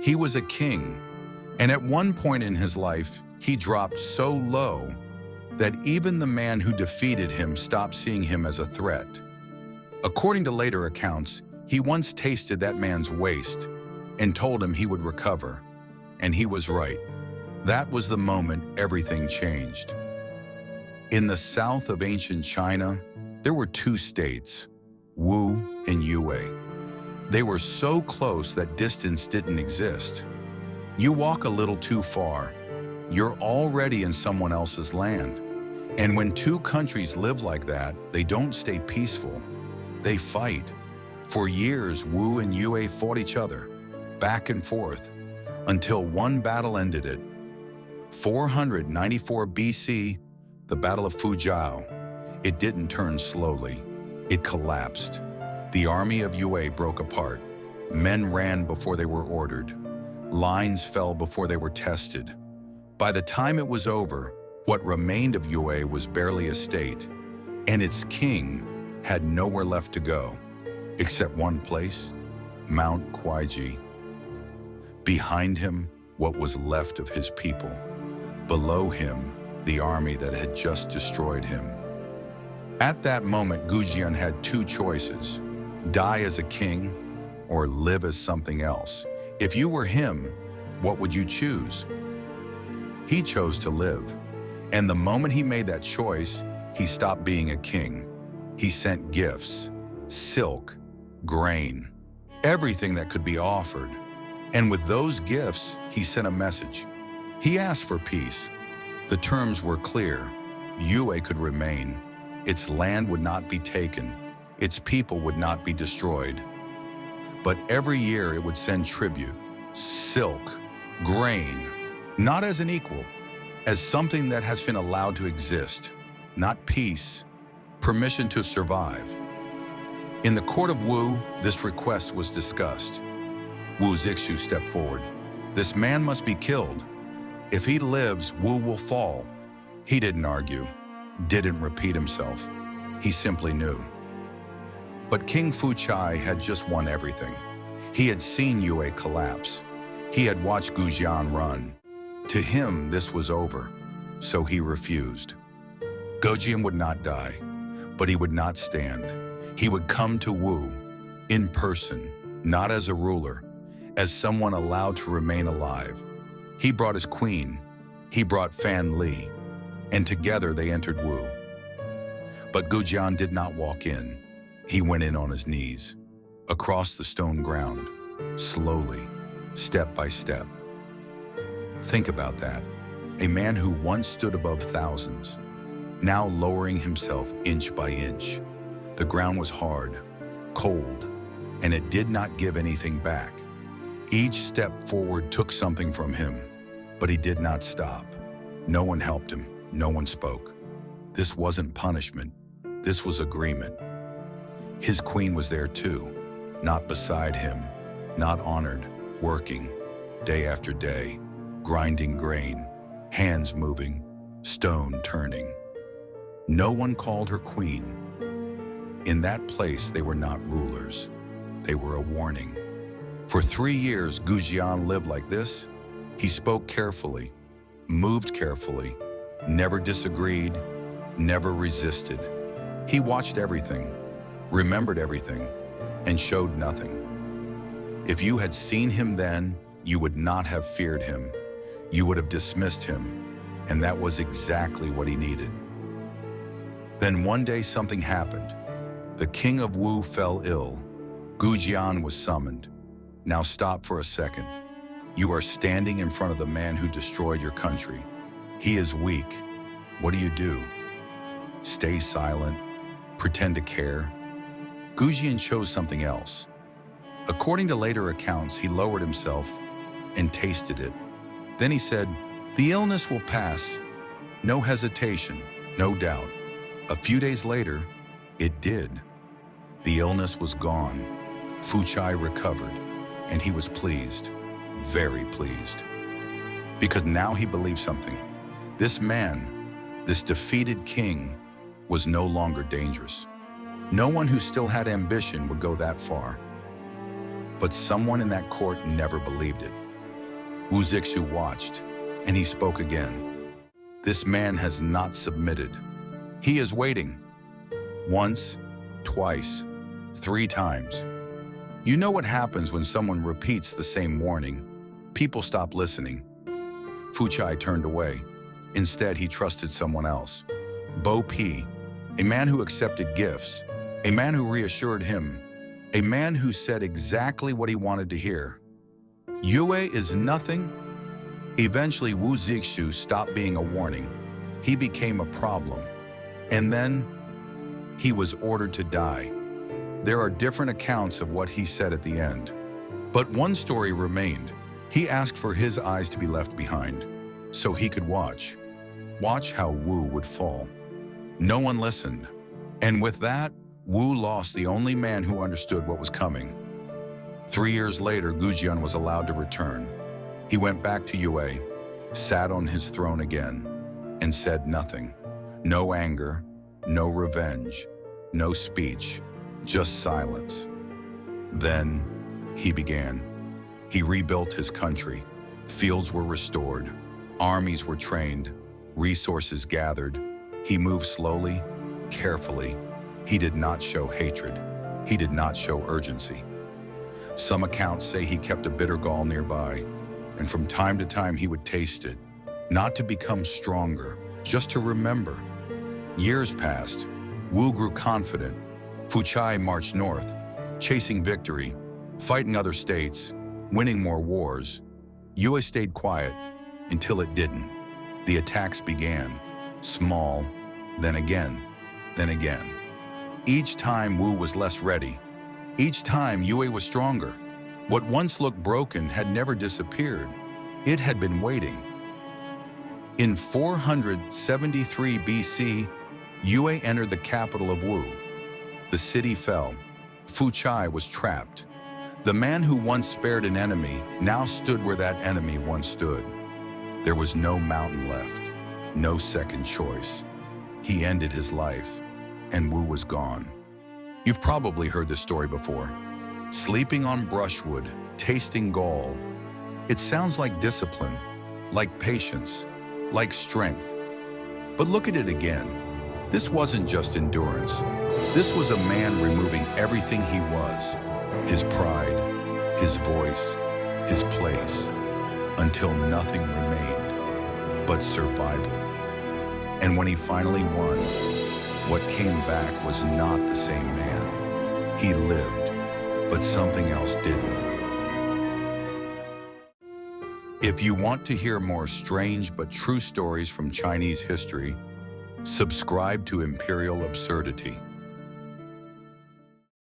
He was a king, and at one point in his life, he dropped so low that even the man who defeated him stopped seeing him as a threat. According to later accounts, he once tasted that man's waist and told him he would recover, and he was right. That was the moment everything changed. In the south of ancient China, there were two states, Wu and Yue. They were so close that distance didn't exist. You walk a little too far, you're already in someone else's land. And when two countries live like that, they don't stay peaceful. They fight. For years, Wu and Yue fought each other, back and forth, until one battle ended it. 494 BC, the Battle of Fujiao. It didn't turn slowly. It collapsed. The army of Yue broke apart. Men ran before they were ordered. Lines fell before they were tested. By the time it was over, what remained of Yue was barely a state, and its king had nowhere left to go, except one place, Mount Quiji. Behind him, what was left of his people. Below him, the army that had just destroyed him. At that moment, Goujian had two choices: die as a king or live as something else. If you were him, what would you choose? He chose to live. And the moment he made that choice, he stopped being a king. He sent gifts, silk, grain, everything that could be offered. And with those gifts, he sent a message. He asked for peace. The terms were clear. Yue could remain. Its land would not be taken. Its people would not be destroyed. But every year it would send tribute, silk, grain, not as an equal, as something that has been allowed to exist, not peace, permission to survive. In the court of Wu, this request was discussed. Wu Zixu stepped forward. This man must be killed. If he lives, Wu will fall. He didn't argue, didn't repeat himself. He simply knew. But King Fuchai had just won everything. He had seen Yue collapse. He had watched Goujian run. To him, this was over, so he refused. Goujian would not die, but he would not stand. He would come to Wu, in person, not as a ruler, as someone allowed to remain alive. He brought his queen, he brought Fan Li, and together they entered Wu. But Goujian did not walk in. He went in on his knees, across the stone ground, slowly, step by step. Think about that. A man who once stood above thousands, now lowering himself inch by inch. The ground was hard, cold, and it did not give anything back. Each step forward took something from him, but he did not stop. No one helped him, no one spoke. This wasn't punishment, this was agreement. His queen was there too, not beside him, not honored, working, day after day, grinding grain, hands moving, stone turning. No one called her queen. In that place, they were not rulers. They were a warning. For 3 years, Goujian lived like this. He spoke carefully, moved carefully, never disagreed, never resisted. He watched everything, remembered everything, and showed nothing. If you had seen him then, you would not have feared him. You would have dismissed him, and that was exactly what he needed. Then one day something happened. The king of Wu fell ill. Goujian was summoned. Now stop for a second. You are standing in front of the man who destroyed your country. He is weak. What do? Stay silent, pretend to care. Goujian chose something else. According to later accounts, he lowered himself and tasted it. Then he said, "The illness will pass." No hesitation, no doubt. A few days later, it did. The illness was gone. Fuchai recovered, and he was pleased, very pleased. Because now he believed something. This man, this defeated king, was no longer dangerous. No one who still had ambition would go that far. But someone in that court never believed it. Wu Zixu watched, and he spoke again. This man has not submitted. He is waiting. Once, twice, 3 times. You know what happens when someone repeats the same warning? People stop listening. Fuchai turned away. Instead, he trusted someone else. Bo Pi, a man who accepted gifts, a man who reassured him, a man who said exactly what he wanted to hear. Yue is nothing. Eventually, Wu Zixu stopped being a warning. He became a problem. And then, he was ordered to die. There are different accounts of what he said at the end. But one story remained. He asked for his eyes to be left behind, so he could watch. Watch how Wu would fall. No one listened. And with that, Wu lost the only man who understood what was coming. 3 years later, Goujian was allowed to return. He went back to Yue, sat on his throne again, and said nothing. No anger, no revenge, no speech, just silence. Then he began. He rebuilt his country. Fields were restored. Armies were trained. Resources gathered. He moved slowly, carefully. He did not show hatred. He did not show urgency. Some accounts say he kept a bitter gall nearby, and from time to time he would taste it, not to become stronger, just to remember. Years passed. Wu grew confident. Fuchai marched north, chasing victory, fighting other states, winning more wars. Yue stayed quiet until it didn't. The attacks began, small, then again, then again. Each time Wu was less ready. Each time Yue was stronger. What once looked broken had never disappeared. It had been waiting. In 473 BC, Yue entered the capital of Wu. The city fell. Fuchai was trapped. The man who once spared an enemy now stood where that enemy once stood. There was no mountain left, no second choice. He ended his life, and Wu was gone. You've probably heard this story before. Sleeping on brushwood, tasting gall. It sounds like discipline, like patience, like strength. But look at it again. This wasn't just endurance. This was a man removing everything he was, his pride, his voice, his place, until nothing remained but survival. And when he finally won, what came back was not the same man. He lived, but something else didn't. If you want to hear more strange but true stories from Chinese history, subscribe to Imperial Absurdity.